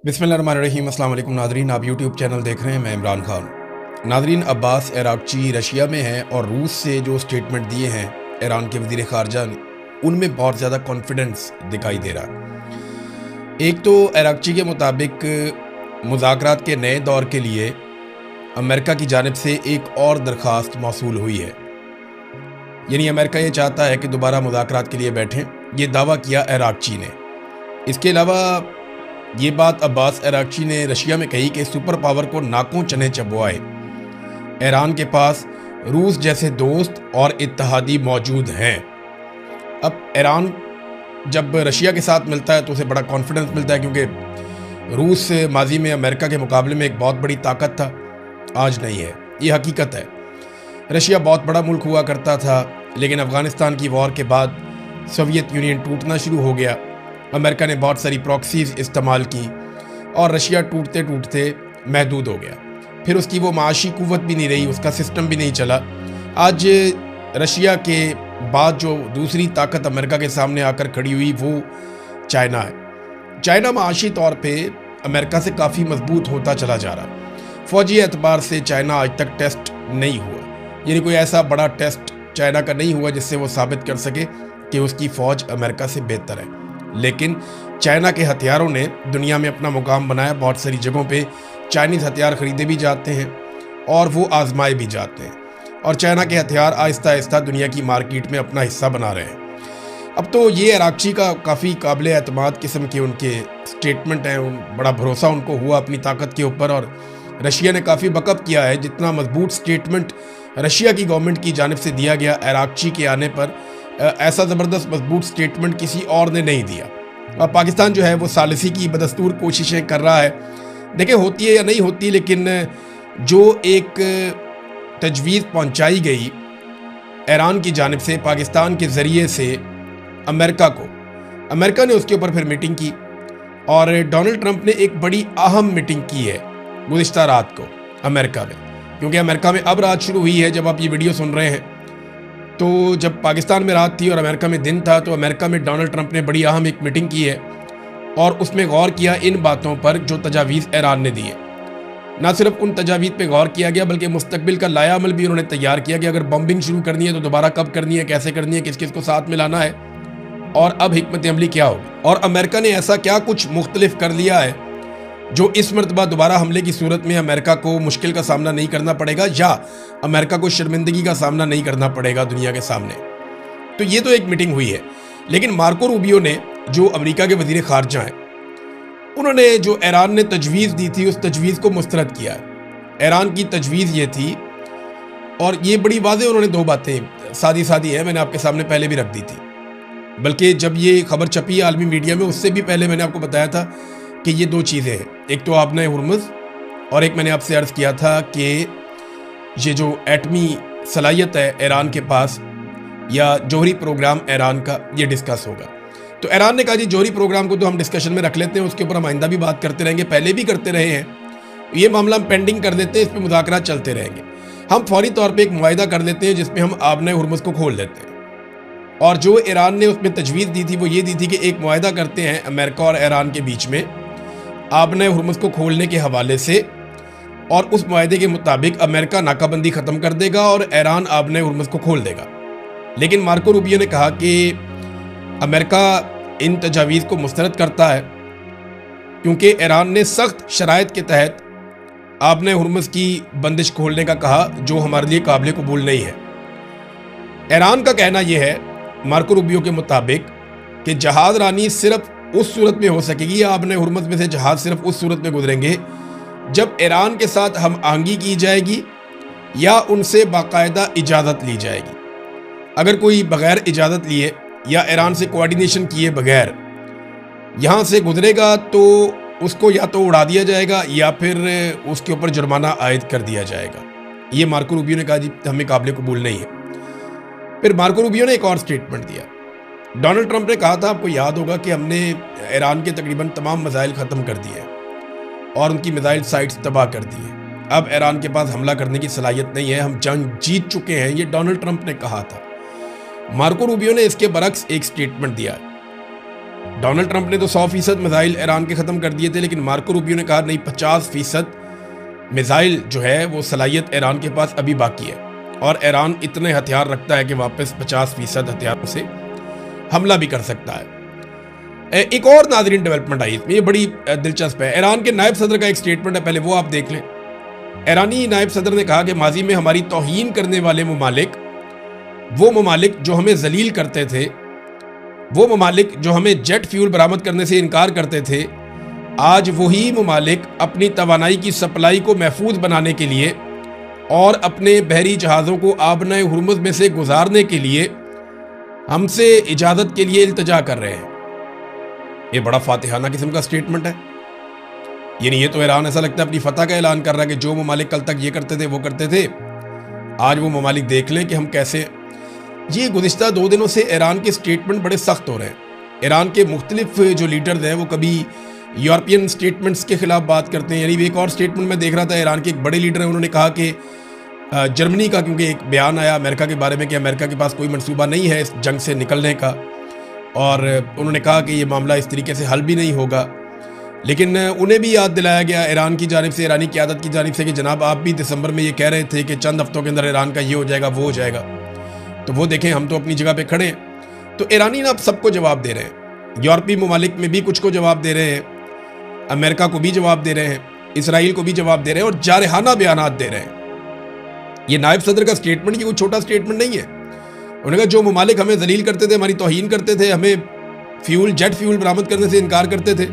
बिस्मिल्लाहिर्रहमानिर्रहीम। अस्सलाम वालेकुम नादरीन, आप यूट्यूब चैनल देख रहे हैं, मैं Imran Khan. Nadreen, Abbas Araghchi Russia में हैं और रूस से जो स्टेटमेंट दिए हैं ईरान के वज़ीर ख़ारजा ने, उनमें बहुत ज़्यादा कॉन्फिडेंस दिखाई दे रहा है। एक तो अरागची के मुताबिक मुज़ाकरात के नए दौर के लिए अमेरिका की जानिब से एक और दरख्वास्त मौसूल हुई है, यानी अमेरिका ये चाहता है कि दोबारा मुज़ाकरात के लिए बैठें। ये दावा किया अरागची ने। इसके अलावा ये बात अब्बास अरागची ने रशिया में कही कि सुपर पावर को नाकों चने चबवाए, ईरान के पास रूस जैसे दोस्त और इत्तेहादी मौजूद हैं। अब ईरान जब रशिया के साथ मिलता है तो उसे बड़ा कॉन्फिडेंस मिलता है, क्योंकि रूस माजी में अमेरिका के मुकाबले में एक बहुत बड़ी ताकत था, आज नहीं है। ये हकीकत है। रशिया बहुत बड़ा मुल्क हुआ करता था, लेकिन अफ़गानिस्तान की वॉर के बाद सोवियत यूनियन टूटना शुरू हो गया। अमेरिका ने बहुत सारी प्रॉक्सीज़ इस्तेमाल की और रशिया टूटते टूटते महदूद हो गया। फिर उसकी वो माशी कुव्वत भी नहीं रही, उसका सिस्टम भी नहीं चला। आज रशिया के बाद जो दूसरी ताकत अमेरिका के सामने आकर खड़ी हुई वो चाइना है। चाइना माशी तौर पे अमेरिका से काफ़ी मजबूत होता चला जा रहा है। फ़ौजी एतबार से चाइना आज तक टेस्ट नहीं हुआ, यानी कोई ऐसा बड़ा टेस्ट चाइना का नहीं हुआ जिससे वो साबित कर सके कि उसकी फ़ौज अमेरिका से बेहतर है। लेकिन चाइना के हथियारों ने दुनिया में अपना मुकाम बनाया। बहुत सारी जगहों पे चाइनीज़ हथियार ख़रीदे भी जाते हैं और वो आजमाए भी जाते हैं, और चाइना के हथियार आहिस्ता आहिस्ता दुनिया की मार्केट में अपना हिस्सा बना रहे हैं। अब तो ये अरागची का काफ़ी काबिल एतमाद किस्म के उनके स्टेटमेंट हैं, बड़ा भरोसा उनको हुआ अपनी ताकत के ऊपर, और रशिया ने काफ़ी बकअप किया है। जितना मजबूत स्टेटमेंट रशिया की गवर्नमेंट की जानिब से दिया गया अरागची के आने पर, ऐसा ज़बरदस्त मजबूत स्टेटमेंट किसी और ने नहीं दिया। और पाकिस्तान जो है वो सालिसी की बदस्तूर कोशिशें कर रहा है। देखिए, होती है या नहीं होती, लेकिन जो एक तजवीज़ पहुंचाई गई ईरान की जानिब से पाकिस्तान के ज़रिए से अमेरिका को, अमेरिका ने उसके ऊपर फिर मीटिंग की, और डोनाल्ड ट्रंप ने एक बड़ी अहम मीटिंग की है गुज़िश्ता रात को अमेरिका में। क्योंकि अमेरिका में अब रात शुरू हुई है जब आप ये वीडियो सुन रहे हैं, तो जब पाकिस्तान में रात थी और अमेरिका में दिन था, तो अमेरिका में डोनाल्ड ट्रंप ने बड़ी अहम एक मीटिंग की है और उसमें गौर किया इन बातों पर जो तजावीज़ ईरान ने दी है। ना सिर्फ उन तजावीज़ पे गौर किया गया, बल्कि मुस्तकबिल का लाया अमल भी उन्होंने तैयार किया कि अगर बम्बिंग शुरू करनी है तो दोबारा कब करनी है, कैसे करनी है, किस किस को साथ मिलाना है, और अब हिकमत अमली क्या होगी। और अमेरिका ने ऐसा क्या कुछ मुख्तलिफ कर लिया है जो इस मरतबा दोबारा हमले की सूरत में अमेरिका को मुश्किल का सामना नहीं करना पड़ेगा, या अमेरिका को शर्मिंदगी का सामना नहीं करना पड़ेगा दुनिया के सामने। तो ये तो एक मीटिंग हुई है। लेकिन मार्को रूबियो ने, जो अमेरिका के वज़ीर ख़ारजा हैं, उन्होंने जो ईरान ने तजवीज़ दी थी उस तजवीज़ को मुस्तरद किया है। ईरान की तजवीज़ ये थी, और ये बड़ी वाज़ेह उन्होंने दो बातें सादी सादी हैं, मैंने आपके सामने पहले भी रख दी थी। बल्कि जब ये खबर छपी आलमी मीडिया में, उससे भी पहले मैंने आपको बताया था कि ये दो चीज़ें हैं, एक तो आबना हुर्मुज़, और एक मैंने आपसे अर्ज़ किया था कि ये जो एटमी सलाहियत है ईरान के पास, या जौहरी प्रोग्राम ईरान का, ये डिस्कस होगा। तो ईरान ने कहा जी जौहरी प्रोग्राम को तो हम डिस्कशन में रख लेते हैं, उसके ऊपर हम आइंदा भी बात करते रहेंगे, पहले भी करते रहे हैं, ये मामला हम पेंडिंग कर देते हैं, इस पर मुज़ाकरात चलते रहेंगे। हम फौरी तौर पर एक मुआहिदा कर देते हैं जिसमें हम आबना हुर्मुज़ को खोल देते हैं। और जो ईरान ने उसमें तजवीज़ दी थी वो ये दी थी कि एक मुआहिदा करते हैं अमेरिका और ईरान के बीच में आबना हुर्मुज़ को खोलने के हवाले से, और उस मुआहदे के मुताबिक अमेरिका नाकाबंदी ख़त्म कर देगा और ईरान आबना हुर्मुज़ को खोल देगा। लेकिन मार्को रूबियो ने कहा कि अमेरिका इन तजावीज़ को मुस्तरद करता है क्योंकि ईरान ने सख्त शराइत के तहत आबना हुर्मुज़ की बंदिश खोलने का कहा, जो हमारे लिए काबिल कबूल नहीं है। ईरान का कहना यह है मार्को रूबियो के मुताबिक कि जहाज़ रानी सिर्फ उस सूरत में हो सकेगी, या आबना हुर्मुज़ में से जहाज़ सिर्फ उस सूरत में गुजरेंगे जब ईरान के साथ हम आहंगी की जाएगी या उनसे बाकायदा इजाज़त ली जाएगी। अगर कोई बग़ैर इजाज़त लिए या ईरान से कोऑर्डिनेशन किए बगैर यहाँ से गुजरेगा तो उसको या तो उड़ा दिया जाएगा या फिर उसके ऊपर जुर्माना आयद कर दिया जाएगा। ये मार्को रूबियो ने कहा जी हमें काबिल कबूल नहीं है। फिर मार्को रूबियो ने एक और स्टेटमेंट दिया। डोनाल्ड ट्रंप ने कहा था, आपको याद होगा, कि हमने ईरान के तकरीबन तमाम मिसाइल ख़त्म कर दिए और उनकी मिसाइल साइट्स तबाह कर दी हैं। अब ईरान के पास हमला करने की सलाहियत नहीं है, हम जंग जीत चुके हैं, ये डोनाल्ड ट्रंप ने कहा था। मार्को रूबियो ने इसके बरक्स एक स्टेटमेंट दिया डोनाल्ड ट्रंप ने तो 100% मिसाइल ईरान के ख़त्म कर दिए थे, लेकिन मार्को रूबियो ने कहा नहीं, 50% मिसाइल जो है वो सलाहियत ईरान के पास अभी बाकी है और ईरान इतने हथियार रखता है कि वापस 50% हथियारों से हमला भी कर सकता है। एक और नाज़रीन डेवलपमेंट आई इसमें, ये बड़ी दिलचस्प है। ईरान के नायब सदर का एक स्टेटमेंट है, पहले वो आप देख लें। ईरानी नायब सदर ने कहा कि माजी में हमारी तौहीन करने वाले ममालिक, वो ममालिक जो हमें जलील करते थे, वो ममालिक जो हमें जेट फ्यूल बरामद करने से इनकार करते थे, आज वही ममालिक अपनी तवानाई की सप्लाई को महफूज बनाने के लिए और अपने बहरी जहाज़ों को आबना हुर्मुज़ में से गुजारने के लिए हमसे इजाज़त के लिए इल्तजा कर रहे हैं। ये बड़ा फातिहाना किस्म का स्टेटमेंट है। यानी ये तो ईरान ऐसा लगता है अपनी फतह का ऐलान कर रहा है कि जो ममालिक कल तक ये करते थे वो करते थे, आज वो ममालिक देख लें कि हम कैसे। ये गुज़िश्ता 2 दिनों से ईरान के स्टेटमेंट बड़े सख्त हो रहे हैं। ईरान के मुख्तलिफ जो लीडर्स हैं वो कभी यूरोपियन स्टेटमेंट्स के खिलाफ बात करते हैं। यानी एक और स्टेटमेंट मैं देख रहा था, ईरान के एक बड़े लीडर हैं, उन्होंने कहा कि जर्मनी का, क्योंकि एक बयान आया अमेरिका के बारे में कि अमेरिका के पास कोई मंसूबा नहीं है इस जंग से निकलने का, और उन्होंने कहा कि ये मामला इस तरीके से हल भी नहीं होगा। लेकिन उन्हें भी याद दिलाया गया ईरान की जानिब से, ईरानी क़यादत की जानिब से कि जनाब आप भी दिसंबर में ये कह रहे थे कि चंद हफ्तों के अंदर ईरान का ये हो जाएगा वो हो जाएगा, तो वो देखें हम तो अपनी जगह पे खड़े हैं। तो ईरानी ना अब सबको जवाब दे रहे हैं, यूरोपीय ममालिक में भी कुछ को जवाब दे रहे हैं, अमेरिका को भी जवाब दे रहे हैं, इसराइल को भी जवाब दे रहे हैं और जारहाना बयानात दे रहे हैं। ये नायब सदर का स्टेटमेंट ये कोई छोटा स्टेटमेंट नहीं है। उन्होंने कहा जो ममालिक हमें जलील करते थे, हमारी तौहीन करते थे, हमें जेट फ्यूल बरामद करने से इनकार करते थे,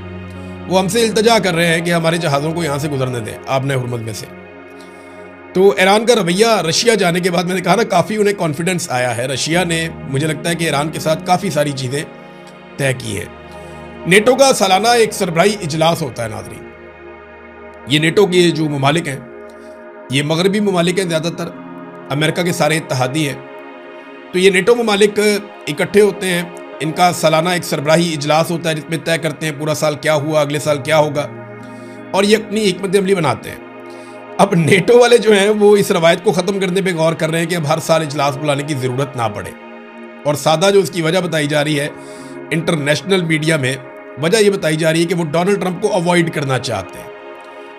वो हमसे इल्तजा कर रहे हैं कि हमारे जहाज़ों को यहाँ से गुजरने दें आबना हुर्मुज़ में से। तो ईरान का रवैया रशिया जाने के बाद मैंने कहा ना, काफ़ी उन्हें कॉन्फिडेंस आया है। रशिया ने, मुझे लगता है कि ईरान के साथ काफ़ी सारी चीज़ें तय की हैं। नेटो का सालाना एक सरबराही इजलास होता है नाज़रीन। ये नेटो के जो ममालिक हैं, ये मगरबी ममालिक हैं, ज़्यादातर अमेरिका के सारे इत्तहादी हैं। तो ये नेटो ममालिक इकट्ठे होते हैं, इनका सालाना एक सरबराही इजलास होता है जिसमें तय करते हैं पूरा साल क्या हुआ, अगले साल क्या होगा, और ये अपनी हिकमत अमली बनाते हैं। अब नेटो वाले जो हैं वो इस रवायत को ख़त्म करने पे गौर कर रहे हैं कि अब हर साल इजलास बुलाने की ज़रूरत ना पड़े, और सादा जो इसकी वजह बताई जा रही है इंटरनेशनल मीडिया में, वजह ये बताई जा रही है कि वो डोनाल्ड ट्रंप को अवॉइड करना चाहते हैं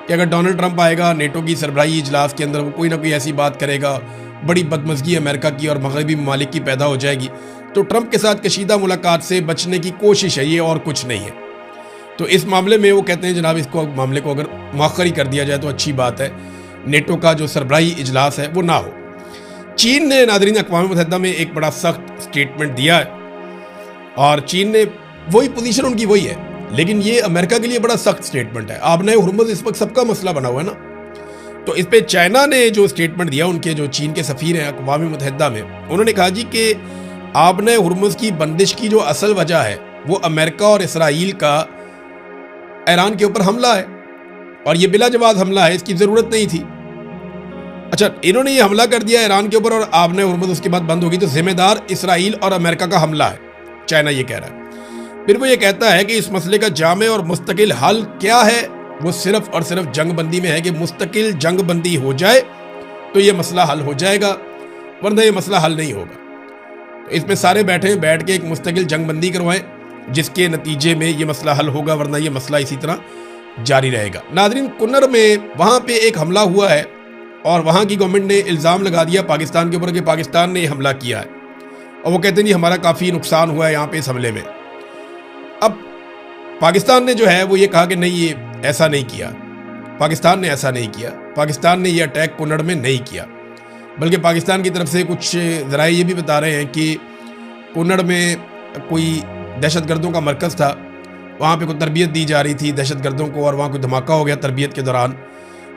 कि अगर डोनाल्ड ट्रंप आएगा नेटो की सरबराही इजलास के अंदर, वो कोई ना कोई ऐसी बात करेगा, बड़ी बदमज़गी अमेरिका की और मगरबी ममालिक की पैदा हो जाएगी, तो ट्रंप के साथ कशीदा मुलाकात से बचने की कोशिश है, ये और कुछ नहीं है। तो इस मामले में वो कहते हैं जनाब इसको मामले को अगर मौखर ही कर दिया जाए तो अच्छी बात है, नेटो का जो सरबराही इजलास है वो ना हो। चीन ने नाज़रीन अक़वाम मुत्तहिदा में एक बड़ा सख्त स्टेटमेंट दिया है, और चीन ने वही पोजीशन उनकी वही है, लेकिन ये अमेरिका के लिए बड़ा सख्त स्टेटमेंट है। आबना हुर्मुज़ इस वक्त सबका मसला बना हुआ है ना, तो इस पर चाइना ने जो स्टेटमेंट दिया, उनके जो चीन के सफ़ीर हैं अक़वाम मुत्तहिदा में, उन्होंने कहा जी कि आबना हुर्मुज़ की बंदिश की जो असल वजह है वो अमेरिका और इसराइल का ईरान के ऊपर हमला है, और ये बिला जवाब हमला है, इसकी ज़रूरत नहीं थी। अच्छा, इन्होंने ये हमला कर दिया ईरान के ऊपर और आबना हुर्मुज़ उसके बाद बंद होगी, तो जिम्मेदार इसराइल और अमेरिका का हमला है, चाइना ये कह रहा है। फिर वो ये कहता है कि इस मसले का जामे और मुस्तकिल हल क्या है, वो सिर्फ और सिर्फ जंगबंदी में है कि मुस्तकिल जंगबंदी हो जाए तो ये मसला हल हो जाएगा, वरना ये मसला हल नहीं होगा। तो इसमें सारे बैठ के एक मुस्तकिल जंगबंदी करवाएं, जिसके नतीजे में ये मसला हल होगा, वरना ये मसला इसी तरह जारी रहेगा। नाज़रीन, कुन्नर में वहाँ पे एक हमला हुआ है और वहाँ की गवर्नमेंट ने इल्ज़ाम लगा दिया पाकिस्तान के ऊपर कि पाकिस्तान ने हमला किया है, और वो कहते नहीं हमारा काफ़ी नुकसान हुआ है यहाँ पे इस हमले में। अब पाकिस्तान ने जो है वो ये कहा कि नहीं, ये ऐसा नहीं किया, पाकिस्तान ने ऐसा नहीं किया, पाकिस्तान ने ये अटैक कुन्नड़ में नहीं किया, बल्कि पाकिस्तान की तरफ से कुछ ज़राए ये भी बता रहे हैं कि कुन्नड़ में कोई दहशतगर्दों का मरकज़ था, वहाँ पे कोई तरबियत दी जा रही थी दहशतगर्दों को, और वहाँ कोई धमाका हो गया तरबियत के दौरान,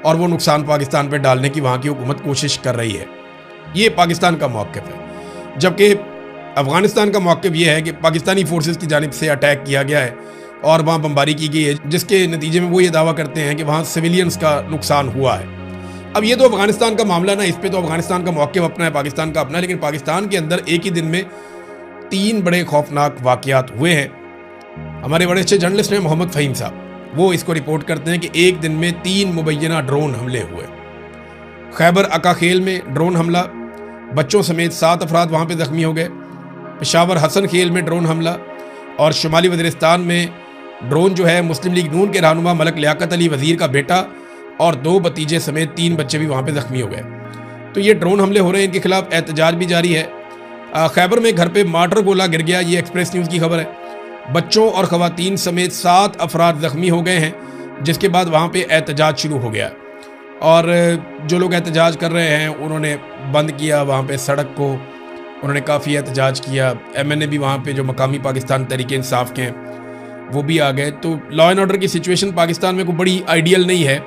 और वो नुकसान पाकिस्तान पे डालने की वहाँ की हुकूमत कोशिश कर रही है। ये पाकिस्तान का मौक़िफ़ है। जबकि अफ़गानिस्तान का मौक़िफ़ ये है कि पाकिस्तानी फोर्सेस की जानिब से अटैक किया गया है और वहाँ बमबारी की गई है, जिसके नतीजे में वो ये दावा करते हैं कि वहाँ सिविलियंस का नुकसान हुआ है। अब ये तो अफ़गानिस्तान का मामला ना, इस पर तो अफ़गानिस्तान का मौक़िफ़ अपना है, पाकिस्तान का अपना है, लेकिन पाकिस्तान के अंदर एक ही दिन में 3 बड़े खौफनाक वाक़यात हुए हैं। हमारे बड़े अच्छे जर्नलिस्ट हैं मोहम्मद फ़हीम साहब, वो इसको रिपोर्ट करते हैं कि एक दिन में 3 मुबैना ड्रोन हमले हुए। खैबर अकाखेल में ड्रोन हमला, बच्चों समेत 7 अफराद वहाँ पे ज़ख्मी हो गए। पेशावर हसन खेल में ड्रोन हमला, और शुमाली वज़ीरिस्तान में ड्रोन जो है मुस्लिम लीग नून के रहनुमा मलक लियाकत अली वज़ीर का बेटा और 2 भतीजे समेत 3 बच्चे भी वहाँ पे ज़ख्मी हो गए। तो ये ड्रोन हमले हो रहे हैं, इनके खिलाफ एहतजाज भी जारी है। खैबर में घर पे मार्टर गोला गिर गया, ये एक्सप्रेस न्यूज़ की खबर है। बच्चों और ख़वातीन समेत 7 अफराद ज़ख्मी हो गए हैं, जिसके बाद वहाँ पे एहतजाज शुरू हो गया और जो लोग एहतजाज कर रहे हैं उन्होंने बंद किया वहाँ पे सड़क को, उन्होंने काफ़ी एहतजाज किया। MNA भी वहाँ पे जो मकामी पाकिस्तान तहरीक इंसाफ के हैं वो भी आ गए। तो लॉ एंड ऑर्डर की सिचुएशन पाकिस्तान में कोई बड़ी आइडियल नहीं है,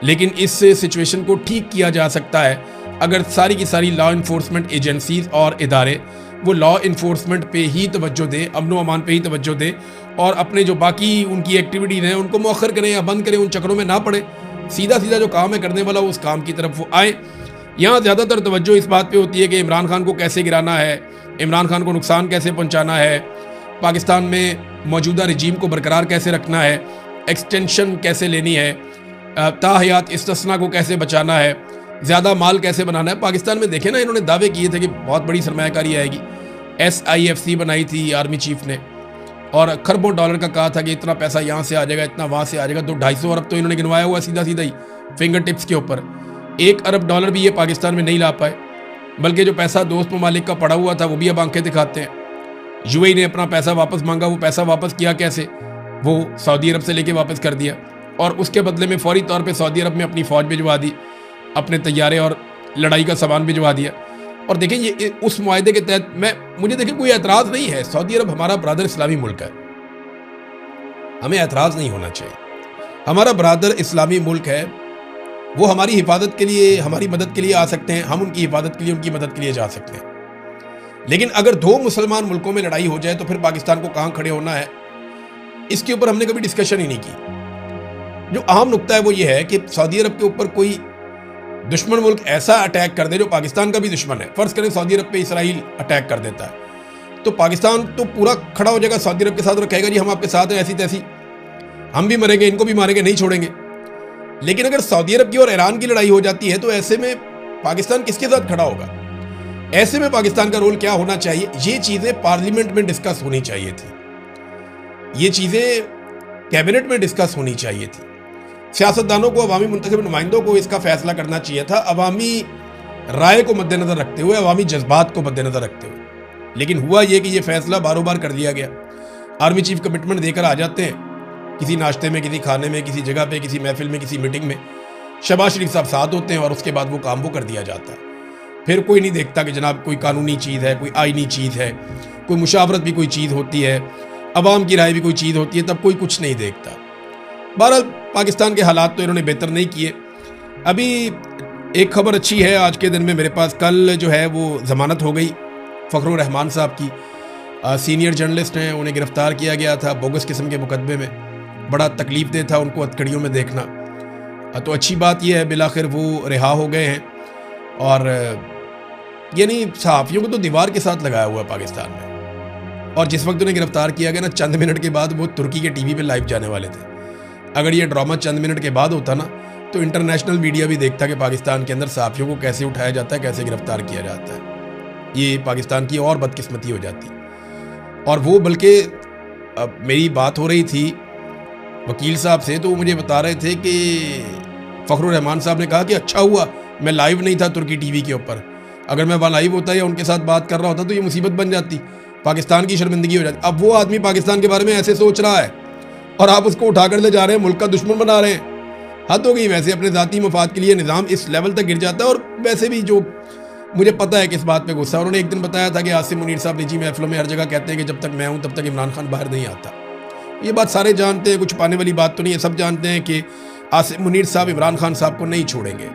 लेकिन इस सिचुएशन को ठीक किया जा सकता है अगर सारी की सारी लॉ इन्फोर्समेंट एजेंसीज और इदारे वो लॉ इन्फोर्समेंट पे ही तवज्जो दें, अमन व अमान पे ही तवज्जो दें और अपने जो बाकी उनकी एक्टिविटीज़ हैं उनको मौखर करें या बंद करें, उन चक्रों में ना पड़े। सीधा सीधा जो काम है करने वाला उस काम की तरफ वो आए। यहाँ ज़्यादातर तवज्जो इस बात पे होती है कि इमरान खान को कैसे गिराना है, इमरान खान को नुकसान कैसे पहुँचाना है, पाकिस्तान में मौजूदा रजीम को बरकरार कैसे रखना है, एक्सटेंशन कैसे लेनी है, ताहयात इस्तिस्ना को कैसे बचाना है, ज़्यादा माल कैसे बनाना है। पाकिस्तान में देखें ना, इन्होंने दावे किए थे कि बहुत बड़ी सरमायाकारी आएगी। SIFC बनाई थी आर्मी चीफ ने और खरबों डॉलर का कहा था कि इतना पैसा यहाँ से आ जाएगा, इतना वहाँ से आ जाएगा। तो 250 अरब तो इन्होंने गिनवाया हुआ सीधा सीधा ही फिंगर टिप्स के ऊपर। 1 अरब डॉलर भी ये पाकिस्तान में नहीं ला पाए, बल्कि जो पैसा दोस्त ममालिक का पड़ा हुआ था वो भी अब आंखें दिखाते हैं। UAE ने अपना पैसा वापस मांगा, वो पैसा वापस किया कैसे, वो सऊदी अरब से लेके वापस कर दिया और उसके बदले में फौरी तौर पे सऊदी अरब में अपनी फ़ौज भिजवा दी, अपने तैयारे और लड़ाई का सामान भिजवा दिया। और देखें ये उस मुआहदे के तहत मुझे देखें कोई एतराज़ नहीं है, सऊदी अरब हमारा बरादर इस्लामी मुल्क है, हमें एतराज़ नहीं होना चाहिए। हमारा बरादर इस्लामी मुल्क है, वो हमारी हिफाजत के लिए, हमारी मदद के लिए आ सकते हैं, हम उनकी हिफाजत के लिए, उनकी मदद के लिए जा सकते हैं। लेकिन अगर 2 मुसलमान मुल्कों में लड़ाई हो जाए तो फिर पाकिस्तान को कहाँ खड़े होना है, इसके ऊपर हमने कभी डिस्कशन ही नहीं की। जो अहम नुक्ता है वो ये है कि सऊदी अरब के ऊपर कोई दुश्मन मुल्क ऐसा अटैक कर दे जो पाकिस्तान का भी दुश्मन है। फ़र्ज़ करें सऊदी अरब पे इसराइल अटैक कर देता है तो पाकिस्तान तो पूरा खड़ा हो जाएगा सऊदी अरब के साथ और कहेगा जी हम आपके साथ हैं, ऐसी तैसी, हम भी मरेंगे, इनको भी मारेंगे, नहीं छोड़ेंगे। लेकिन अगर सऊदी अरब की और ईरान की लड़ाई हो जाती है तो ऐसे में पाकिस्तान किसके साथ खड़ा होगा? ऐसे में पाकिस्तान का रोल क्या होना चाहिए, ये चीज़ें पार्लियामेंट में डिस्कस होनी चाहिए थी, ये चीज़ें कैबिनेट में डिस्कस होनी चाहिए थी। सियासतदानों को, अवामी मुंतखब नुमाइंदों को इसका फैसला करना चाहिए था, अवामी राय को मद्देनज़र रखते हुए, अवामी जज्बात को मद्देनज़र रखते हुए। लेकिन हुआ ये कि ये फैसला बारों बार कर दिया गया। आर्मी चीफ कमिटमेंट देकर आ जाते हैं किसी नाश्ते में, किसी खाने में, किसी जगह पे, किसी महफिल में, किसी मीटिंग में, शहबाज शरीफ साहब साथ होते हैं और उसके बाद वो काम वो कर दिया जाता है। फिर कोई नहीं देखता कि जनाब कोई कानूनी चीज़ है, कोई आइनी चीज़ है, कोई मुशावरत भी कोई चीज़ होती है, अवाम की राय भी कोई चीज़ होती है, तब कोई कुछ नहीं देखता। बहरहाल पाकिस्तान के हालात तो इन्होंने बेहतर नहीं किए। अभी एक खबर अच्छी है आज के दिन में मेरे पास, कल जो है वो ज़मानत हो गई फ़खरुर रहमान साहब की। सीनियर जर्नलिस्ट हैं, उन्हें गिरफ़्तार किया गया था बोगस किस्म के मुकदमे में। बड़ा तकलीफ़ दे था उनको हथकड़ियों में देखना। तो अच्छी बात यह है बिलाखिर वो रिहा हो गए हैं। और यानी सहाफ़ियों को तो दीवार के साथ लगाया हुआ है पाकिस्तान में। और जिस वक्त उन्हें गिरफ़्तार किया गया ना, चंद मिनट के बाद वो तुर्की के TV पे लाइव जाने वाले थे। अगर ये ड्रामा चंद मिनट के बाद होता ना तो इंटरनेशनल मीडिया भी देखता कि पाकिस्तान के अंदर सहाफ़ियों को कैसे उठाया जाता है, कैसे गिरफ़्तार किया जाता है। ये पाकिस्तान की और बदकिस्मती हो जाती। और वो बल्कि मेरी बात हो रही थी वकील साहब से, तो वो मुझे बता रहे थे कि फ़खरुर रहमान साहब ने कहा कि अच्छा हुआ मैं लाइव नहीं था तुर्की TV के ऊपर, अगर मैं वहाँ लाइव होता या उनके साथ बात कर रहा होता तो ये मुसीबत बन जाती, पाकिस्तान की शर्मिंदगी हो जाती। अब वो आदमी पाकिस्तान के बारे में ऐसे सोच रहा है और आप उसको उठा कर ले जा रहे हैं, मुल्क का दुश्मन बना रहे हैं। हद हो गई। वैसे अपने ज़ाती मफाद के लिए निज़ाम इस लेवल तक गिर जाता है। और वैसे भी जो मुझे पता है कि इस बात पे गुस्सा, उन्होंने एक दिन बताया था कि आसिम मुनीर साहब निजी महफिलों में हर जगह कहते हैं कि जब तक मैं हूँ तब तक इमरान खान बाहर नहीं आता। ये बात सारे जानते हैं, कुछ छुपाने वाली बात तो नहीं है, सब जानते हैं कि आसिम मुनीर साहब इमरान खान साहब को नहीं छोड़ेंगे,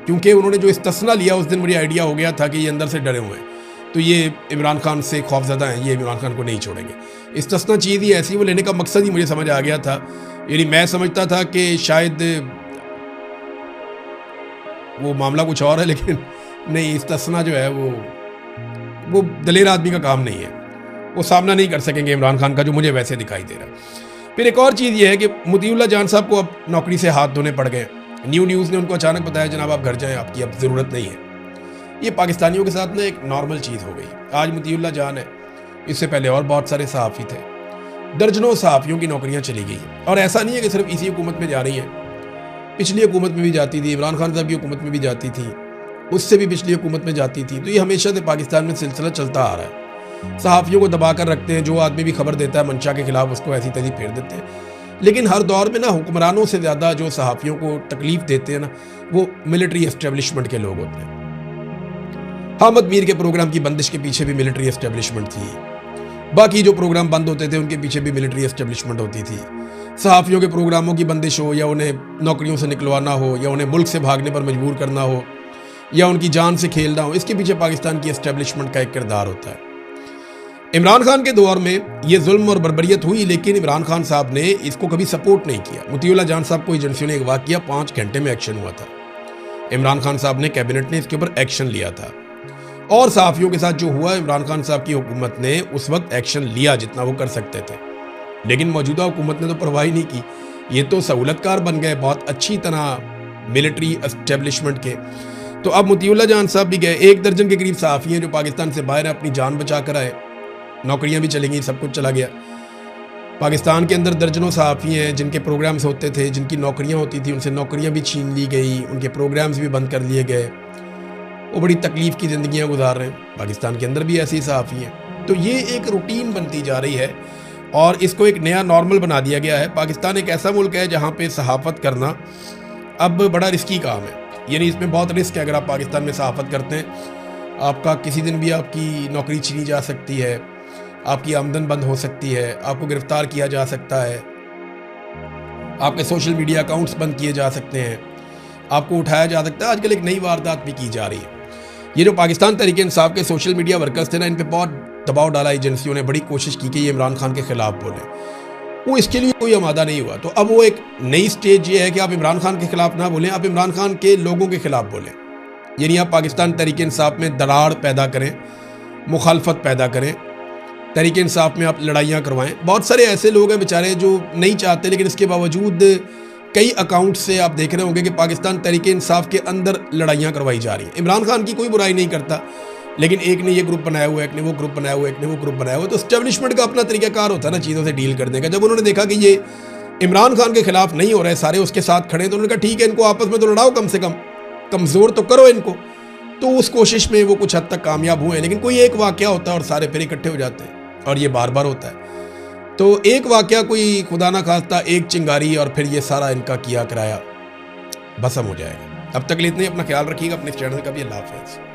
क्योंकि उन्होंने जो इस्तिस्ना लिया उस दिन मुझे आइडिया हो गया था कि ये अंदर से डरे हुए हैं, तो ये इमरान खान से खौफजदा हैं, ये इमरान खान को नहीं छोड़ेंगे। इस्तिस्ना चीज़ ही ऐसी, वो लेने का मकसद ही मुझे समझ आ गया था। यानी मैं समझता था कि शायद वो मामला कुछ और है, लेकिन नहीं, इस्तिस्ना जो है वो दलेर आदमी का काम नहीं है, वो सामना नहीं कर सकेंगे इमरान खान का, जो मुझे वैसे दिखाई दे रहा है। फिर एक और चीज़ ये है कि मोतीउल्लाह जान साहब को अब नौकरी से हाथ धोने पड़ गए। न्यूज़ ने उनको अचानक बताया जनाब आप घर जाएं, आपकी अब ज़रूरत नहीं है। ये पाकिस्तानियों के साथ ना एक नॉर्मल चीज़ हो गई। आज मोतीउल्लाह जान है, इससे पहले और बहुत सारे सहाफ़ी थे। दर्जनों सहाफ़ियों की नौकरियां चली गई हैं और ऐसा नहीं है कि सिर्फ इसी हुकूमत में जा रही हैं। पिछली हुकूमत में भी जाती थी, इमरान खान साहब की हुकूमत में भी जाती थी, उससे भी पिछली हुकूमत में जाती थी। तो ये हमेशा से पाकिस्तान में सिलसिला चलता आ रहा है। सहाफ़ियों को दबा कर रखते हैं, जो आदमी भी खबर देता है मंशा के खिलाफ उसको ऐसी तैसी फेर देते हैं। लेकिन हर दौर में ना हुक्मरानों से ज़्यादा जो सहाफ़ियों को तकलीफ़ देते हैं ना, वो मिलिट्री एस्टेब्लिशमेंट के लोग होते हैं। हामिद मीर के प्रोग्राम की बंदिश के पीछे भी मिलिट्री एस्टेब्लिशमेंट थी। बाकी जो प्रोग्राम बंद होते थे उनके पीछे भी मिलिट्री एस्टेब्लिशमेंट होती थी। सहाफ़ियों के प्रोग्रामों की बंदिश हो, या उन्हें नौकरियों से निकलवाना हो, या उन्हें मुल्क से भागने पर मजबूर करना हो, या उनकी जान से खेलना हो, इसके पीछे पाकिस्तान की एस्टेब्लिशमेंट का एक किरदार होता है। इमरान खान के दौर में ये जुल्म और बर्बरियत हुई, लेकिन इमरान खान साहब ने इसको कभी सपोर्ट नहीं किया। मुतीउल्लाह जान साहब को एजेंसियों ने अगवा किया, 5 घंटे में एक्शन हुआ था। इमरान खान साहब ने, कैबिनेट ने इसके ऊपर एक्शन लिया था। और सहाफ़ियों के साथ जो हुआ, इमरान खान साहब की हुकूमत ने उस वक्त एक्शन लिया जितना वो कर सकते थे, लेकिन मौजूदा हुकूमत ने तो परवाह नहीं की। ये तो सहूलतकार बन गए बहुत अच्छी तरह मिलिट्री एस्टेब्लिशमेंट के। तो अब मुतीउल्लाह जान साहब भी गए। 1 दर्जन के करीब सहाफ़ी हैं जो पाकिस्तान से बाहर अपनी जान बचा कर आए। नौकरियां भी चली गई, सब कुछ चला गया। पाकिस्तान के अंदर दर्जनों सहाफ़ी हैं जिनके प्रोग्राम्स होते थे, जिनकी नौकरियां होती थी, उनसे नौकरियां भी छीन ली गई, उनके प्रोग्राम्स भी बंद कर लिए गए। वो बड़ी तकलीफ़ की ज़िंदगियां गुजार रहे हैं। पाकिस्तान के अंदर भी ऐसी सहाफ़ी हैं। तो ये एक रूटीन बनती जा रही है और इसको एक नया नॉर्मल बना दिया गया है। पाकिस्तान एक ऐसा मुल्क है जहाँ पे सहाफ़त करना अब बड़ा रिस्की काम है। यानी इसमें बहुत रिस्क है। अगर आप पाकिस्तान में सहाफ़त करते हैं, आपका किसी दिन भी आपकी नौकरी छीनी जा सकती है, आपकी आमदन बंद हो सकती है, आपको गिरफ्तार किया जा सकता है, आपके सोशल मीडिया अकाउंट्स बंद किए जा सकते हैं, आपको उठाया जा सकता है। आजकल एक नई वारदात भी की जा रही है। ये जो पाकिस्तान तहरीक इंसाफ के सोशल मीडिया वर्कर्स थे ना, इन पे बहुत दबाव डाला एजेंसियों ने, बड़ी कोशिश की कि ये इमरान खान के खिलाफ बोले। वो इसके लिए कोई आमादा नहीं हुआ। तो अब वो एक नई स्टेज ये है कि आप इमरान खान के खिलाफ ना बोलें, आप इमरान खान के लोगों के खिलाफ बोलें। यानी आप पाकिस्तान तहरीक इंसाफ में दरार पैदा करें, मुखालफत पैदा करें, तहरीक इंसाफ में आप लड़ाइयाँ करवाएं। बहुत सारे ऐसे लोग हैं बेचारे जो नहीं चाहते, लेकिन इसके बावजूद कई अकाउंट से आप देख रहे होंगे कि पाकिस्तान तहरीक इंसाफ के अंदर लड़ाइयाँ करवाई जा रही हैं। इमरान खान की कोई बुराई नहीं करता, लेकिन एक ने ये ग्रुप बनाया हुआ है, एक ने वो ग्रुप बनाया हुआ है, एक ने वो ग्रुप बनाया हुआ है। तो एस्टेब्लिशमेंट का अपना तरीकाकार होता है ना चीज़ों से डील करने का। जब उन्होंने देखा कि ये इमरान खान के खिलाफ नहीं हो रहे, सारे उसके साथ खड़े, तो उन्होंने कहा ठीक है, इनको आपस में तो लड़ाओ, कम से कम कमज़ोर तो करो इनको। तो उस कोशिश में वो कुछ हद तक कामयाब हुए। लेकिन कोई एक वाक़या होता है और सारे फिर इकट्ठे हो जाते हैं, और ये बार बार होता है। तो एक वाक़या, कोई खुदा ना खास्ता एक चिंगारी, और फिर ये सारा इनका किया कराया भस्म हो जाएगा। अब तक के लिए इतना ही। अपना ख्याल रखिएगा, अपने इस चैनल का भी। अल्लाह हाफ़िज़।